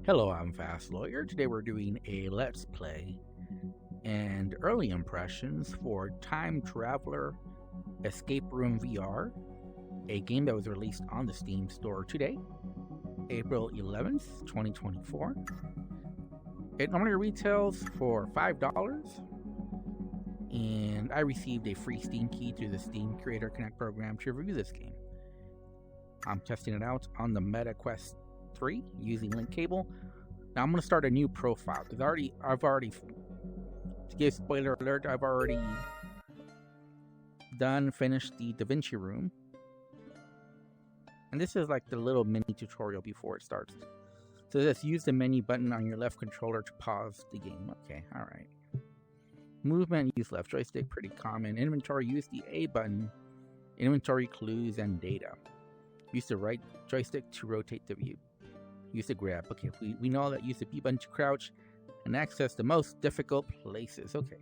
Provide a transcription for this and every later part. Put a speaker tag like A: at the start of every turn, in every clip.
A: Hello, I'm Fast Lawyer. Today we're doing a Let's Play and early impressions for Time Traveler Escape Room VR, a game that was released on the Steam store today, April 11th, 2024. It normally retails for $5, and I received a free Steam key through the Steam Creator Connect program to review this game. I'm testing it out on the Meta Quest 3 using link cable. Now I'm going to start a new profile because to give spoiler alert, I've already finished the Da Vinci room. And this is like the little mini tutorial before it starts. So just use the menu button on your left controller to pause the game. Okay, alright. Movement, use left joystick, pretty common. Inventory, use the A button. Inventory, clues, and data. Use the right joystick to rotate the view. Use the grab. Okay, we know that. Use the B button to crouch and access the most difficult places. Okay.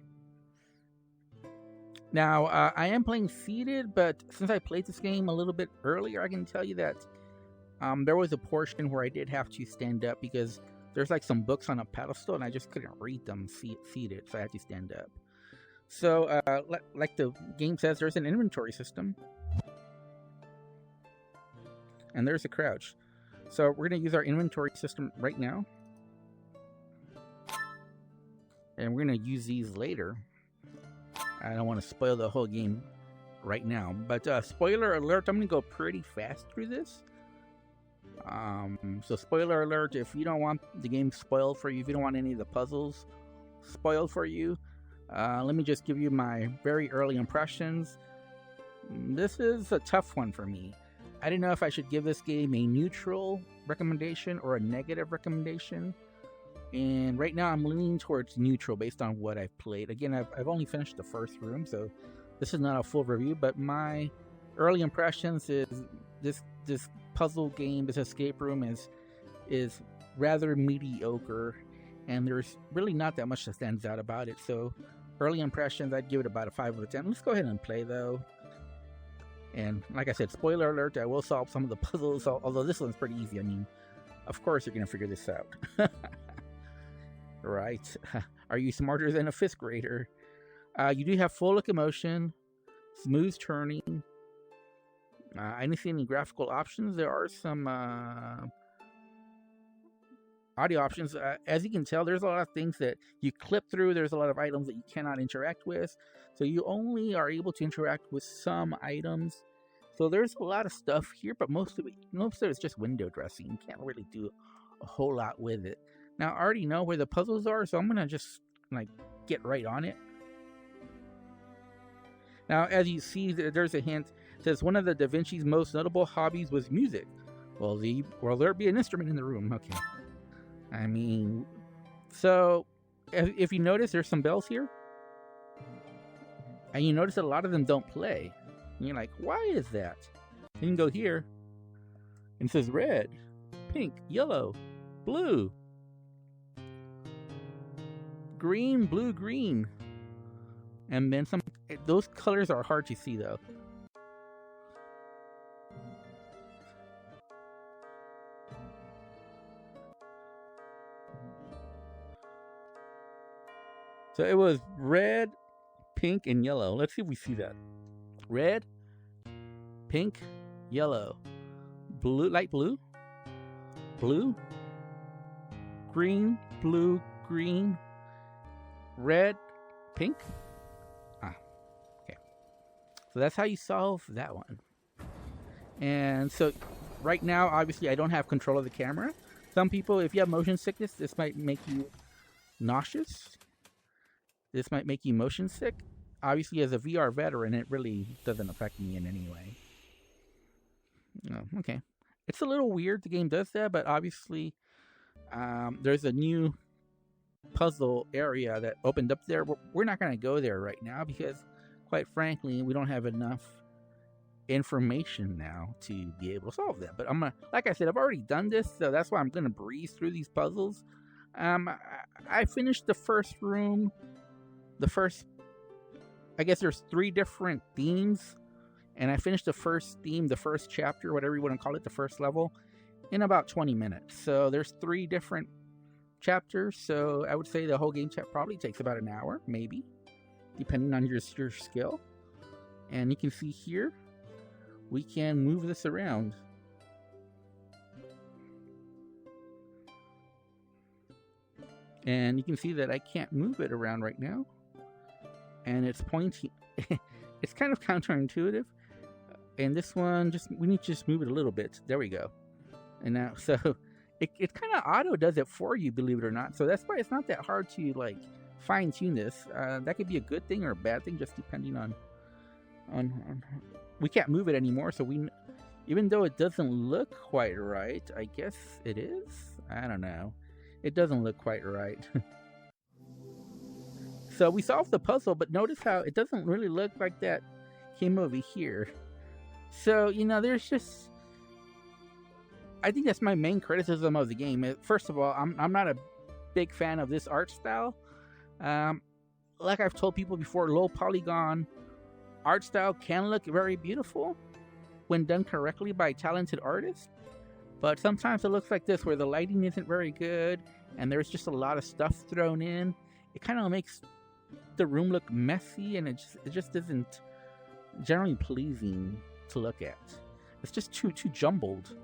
A: Now, I am playing seated, but since I played this game a little bit earlier, I can tell you that there was a portion where I did have to stand up because there's like some books on a pedestal and I just couldn't read them seated, so I had to stand up. So, like the game says, there's an inventory system. And there's a crouch. So we're going to use our inventory system right now. And we're going to use these later. I don't want to spoil the whole game right now. But spoiler alert, I'm going to go pretty fast through this. So spoiler alert, if you don't want the game spoiled for you, if you don't want any of the puzzles spoiled for you, let me just give you my very early impressions. This is a tough one for me. I didn't know if I should give this game a neutral recommendation or a negative recommendation. And right now I'm leaning towards neutral based on what I've played. Again, I've only finished the first room, so this is not a full review. But my early impressions is this puzzle game, this escape room is rather mediocre. And there's really not that much that stands out about it. So early impressions, I'd give it about a 5 out of 10. Let's go ahead and play though. And like I said, spoiler alert, I will solve some of the puzzles, although this one's pretty easy. I mean, of course you're going to figure this out. Right. Are you smarter than a 5th grader? You do have full locomotion, smooth turning. I didn't see any graphical options. There are some audio options. As you can tell, there's a lot of things that you clip through. There's a lot of items that you cannot interact with. So you only are able to interact with some items. So there's a lot of stuff here, but most of it is just window dressing. You can't really do a whole lot with it. Now, I already know where the puzzles are, so I'm going to just get right on it. Now, as you see, there's a hint. It says one of the Da Vinci's most notable hobbies was music. Will there be an instrument in the room? Okay. I mean, so if you notice, there's some bells here. And you notice that a lot of them don't play. And you're like, why is that? You can go here. And it says red, pink, yellow, blue, green, blue, green. And then those colors are hard to see though. So it was red, pink, and yellow. Let's see if we see that. Red, pink, yellow, blue, light blue, blue, green, blue, green, red, pink. Okay. So that's how you solve that one. And so right now, obviously, I don't have control of the camera. Some people, if you have motion sickness, this might make you nauseous. This might make you motion sick. Obviously, as a VR veteran, it really doesn't affect me in any way. Oh, okay. It's a little weird the game does that, but obviously there's a new puzzle area that opened up there. We're not going to go there right now because, quite frankly, we don't have enough information now to be able to solve that. But like I said, I've already done this, so that's why I'm going to breeze through these puzzles. I finished the first room. I guess there's 3 different themes, and I finished the first theme, the first chapter, whatever you want to call it, the first level, in about 20 minutes. So there's 3 different chapters. So I would say the whole game probably takes about an hour, maybe, depending on your skill. And you can see here, we can move this around. And you can see that I can't move it around right now. And it's pointing. It's kind of counterintuitive. And this one, we need to just move it a little bit. There we go. And now, so it kind of auto does it for you, believe it or not. So that's why it's not that hard to like fine tune this. That could be a good thing or a bad thing, just depending on we can't move it anymore. So even though it doesn't look quite right, I guess it is. I don't know. It doesn't look quite right. So we solved the puzzle, but notice how it doesn't really look like that came over here. So, there's just... I think that's my main criticism of the game. First of all, I'm not a big fan of this art style. Like I've told people before, low polygon art style can look very beautiful when done correctly by talented artists. But sometimes it looks like this, where the lighting isn't very good and there's just a lot of stuff thrown in. It kind of makes the room look messy, and it just isn't generally pleasing to look at. It's just too jumbled,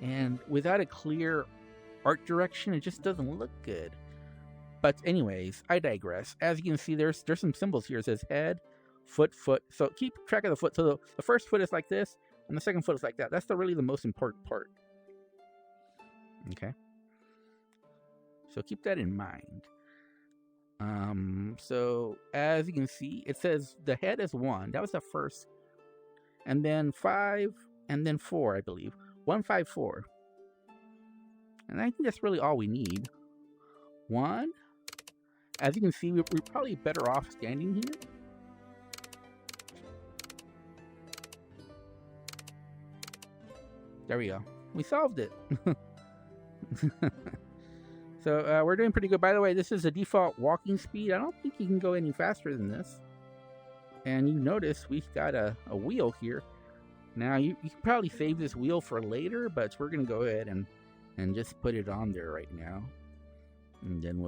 A: and without a clear art direction, it just doesn't look good. But anyways, I digress. As you can see, there's some symbols here. It says head, foot. So keep track of the foot. So the first foot is like this, and the second foot is like that. That's really the most important part. Okay. So keep that in mind. So as you can see, it says the head is 1. That was the first. And then 5, and then 4, I believe. 1, 5, 4. And I think that's really all we need. 1. As you can see, we're probably better off standing here. There we go. We solved it. So we're doing pretty good. By the way, this is the default walking speed. I don't think you can go any faster than this. And you notice we've got a wheel here. Now, you can probably save this wheel for later, but we're going to go ahead and just put it on there right now. And then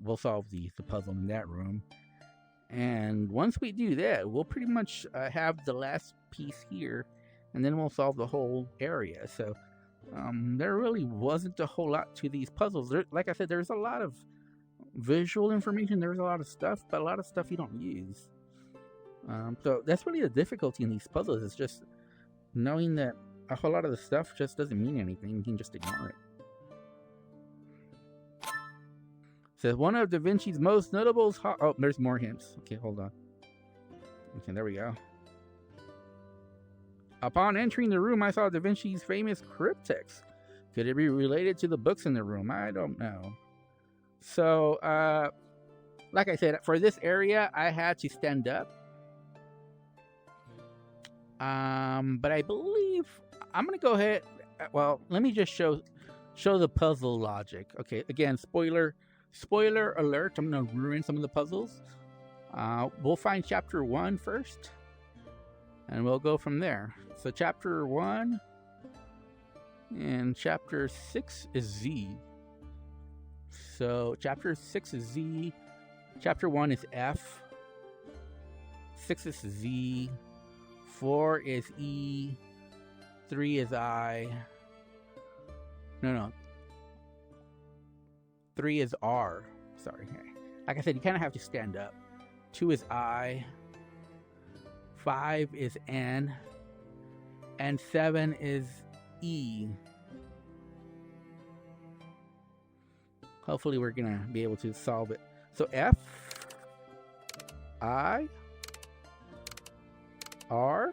A: we'll solve the puzzle in that room. And once we do that, we'll pretty much have the last piece here. And then we'll solve the whole area. So there really wasn't a whole lot to these puzzles. Like I said, there's a lot of visual information. There's a lot of stuff, but a lot of stuff you don't use. So that's really the difficulty in these puzzles. Is just knowing that a whole lot of the stuff just doesn't mean anything. You can just ignore it. Says one of Da Vinci's most notable... Oh, there's more hints. Okay, hold on. Okay, there we go. Upon entering the room, I saw Da Vinci's famous cryptex. Could it be related to the books in the room? I don't know. So, like I said, for this area, I had to stand up. But I believe I'm going to go ahead. Well, let me just show the puzzle logic. Okay, again, spoiler alert. I'm going to ruin some of the puzzles. We'll find chapter 1 first, and we'll go from there. So chapter 1 and chapter 6 is Z. So chapter 6 is Z. Chapter 1 is F. 6 is Z. 4 is E. 3 is I. No. 3 is R. Sorry. Like I said, you kind of have to stand up. 2 is I. 5 is N. And 7 is E. Hopefully we're going to be able to solve it. So F, I, R,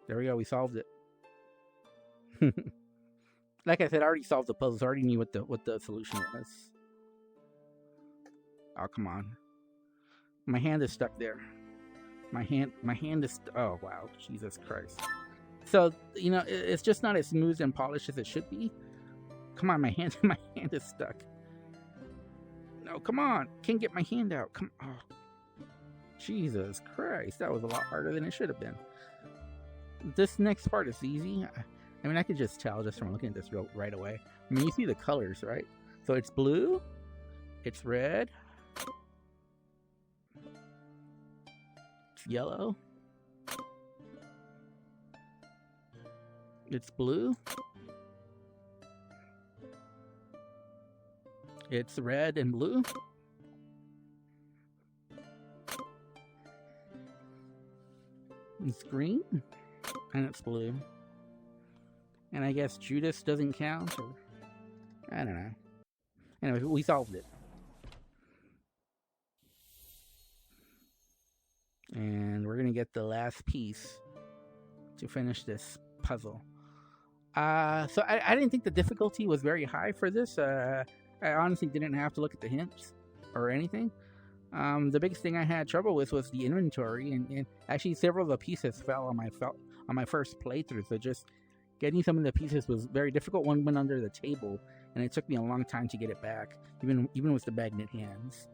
A: there we go, we solved it. Like I said, I already solved the puzzles. I already knew what the solution was. Oh, come on. My hand is stuck there. My hand is, oh wow, Jesus Christ. So, you know, it's just not as smooth and polished as it should be. Come on, my hand is stuck. No, come on. Can't get my hand out. Come on. Oh, Jesus Christ. That was a lot harder than it should have been. This next part is easy. I mean, I could just tell just from looking at this right away. I mean, you see the colors, right? So it's blue. It's red. It's yellow. It's blue. It's red and blue. It's green. And it's blue. And I guess Judas doesn't count, or I don't know. Anyway, we solved it. And we're gonna get the last piece to finish this puzzle. So I didn't think the difficulty was very high for this. I honestly didn't have to look at the hints or anything. The biggest thing I had trouble with was the inventory, and actually several of the pieces fell on my first playthrough. So just getting some of the pieces was very difficult. One went under the table, and it took me a long time to get it back, even with the magnet hands.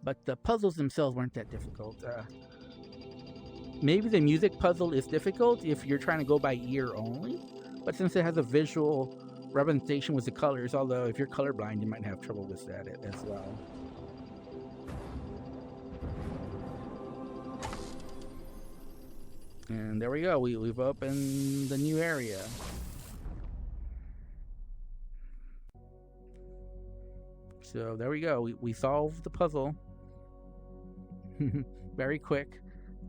A: But the puzzles themselves weren't that difficult. Maybe the music puzzle is difficult if you're trying to go by ear only, but since it has a visual representation with the colors, although if you're colorblind, you might have trouble with that as well. And there we go. We've opened the new area. So there we go. We solved the puzzle. Very quick.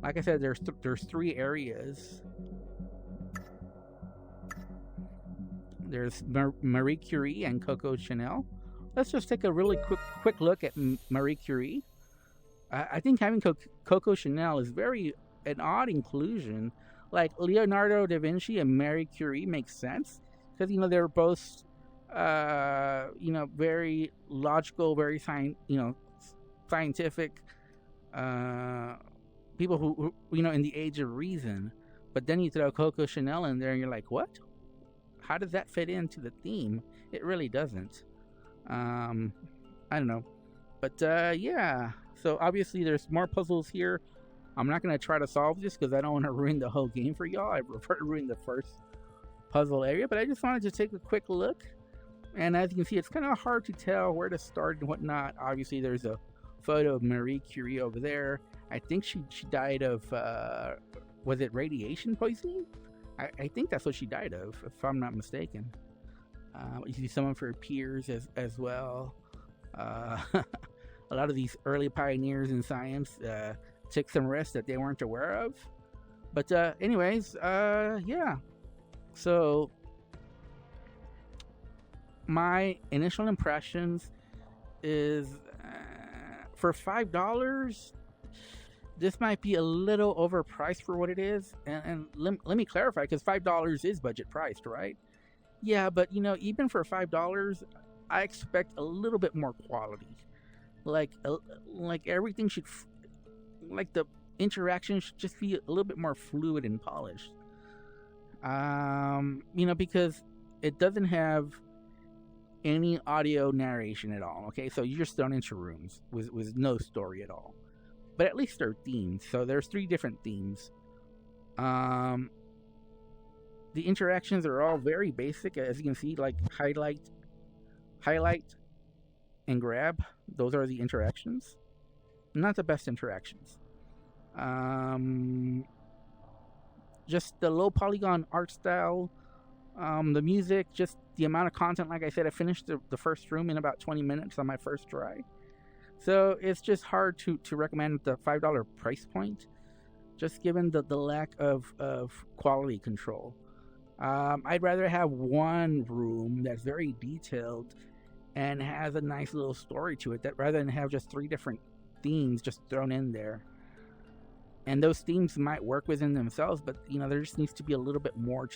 A: Like I said, there's 3 areas. There's Marie Curie and Coco Chanel. Let's just take a really quick look at Marie Curie. I think having Coco Chanel is an odd inclusion. Like Leonardo da Vinci and Marie Curie makes sense because they're both very logical, very scientific people who in the age of reason. But then you throw Coco Chanel in there and you're like, what? How does that fit into the theme? It really doesn't. I don't know. But yeah. So obviously there's more puzzles here. I'm not going to try to solve this because I don't want to ruin the whole game for y'all. I prefer to ruin the first puzzle area. But I just wanted to take a quick look. And as you can see, it's kind of hard to tell where to start and whatnot. Obviously, there's a photo of Marie Curie over there. I think she died of, was it radiation poisoning? I think that's what she died of, if I'm not mistaken. You see some of her peers as well. A lot of these early pioneers in science took some risks that they weren't aware of. But anyways, yeah. So my initial impressions is for $5, this might be a little overpriced for what it is. And let me clarify, because $5 is budget priced, right? Yeah, but even for $5, I expect a little bit more quality. Like everything should, like the interaction should just be a little bit more fluid and polished. Because it doesn't have any audio narration at all. Okay, so you're just thrown into rooms with no story at all. But at least they're themed. So there's 3 different themes. The interactions are all very basic, as you can see, like highlight, and grab. Those are the interactions. Not the best interactions. Just the low polygon art style. The music, just the amount of content. Like I said, I finished the first room in about 20 minutes on my first try. So it's just hard to recommend the $5 price point, just given the lack of quality control. I'd rather have one room that's very detailed and has a nice little story to it, that rather than have just 3 different themes just thrown in there. And those themes might work within themselves, but there just needs to be a little bit more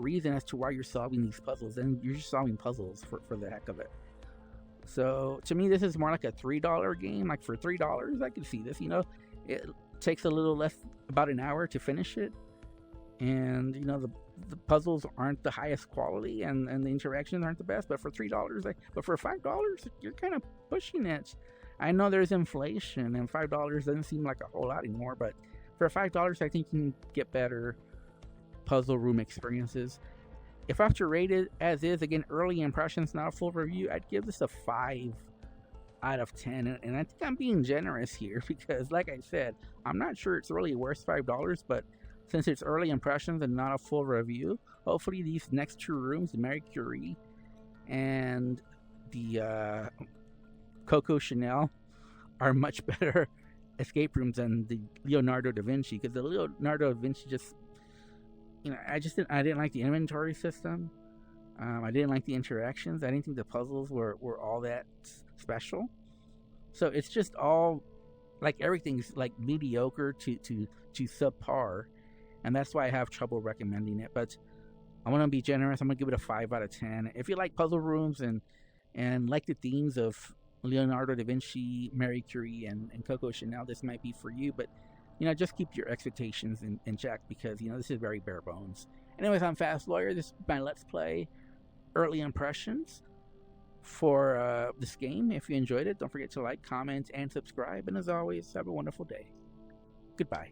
A: reason as to why you're solving these puzzles, and you're just solving puzzles for the heck of it. So to me, this is more like a $3 game. Like for $3, I can see this. It takes a little less, about an hour to finish it, and the puzzles aren't the highest quality, and the interactions aren't the best. But for $3, but for $5, you're kind of pushing it. I know there's inflation, and $5 doesn't seem like a whole lot anymore. But for $5, I think you can get better puzzle room experiences. If I have to rate it as is, again, early impressions, not a full review, I'd give this a 5 out of 10. And I think I'm being generous here because, like I said, I'm not sure it's really worth $5, but since it's early impressions and not a full review, hopefully these next 2 rooms, the Marie Curie and the Coco Chanel, are much better escape rooms than the Leonardo da Vinci, because the Leonardo da Vinci just, I didn't like the inventory system. I didn't like the interactions. I didn't think the puzzles were all that special. So it's just all, like, everything's like mediocre to subpar, and that's why I have trouble recommending it. But I want to be generous. I'm gonna give it a 5 out of 10. If you like puzzle rooms and like the themes of Leonardo da Vinci, Marie Curie, and Coco Chanel, this might be for you. But just keep your expectations in check, because this is very bare bones. Anyways, I'm Fast Lawyer. This is my Let's Play early impressions for this game. If you enjoyed it, don't forget to like, comment, and subscribe. And as always, have a wonderful day. Goodbye.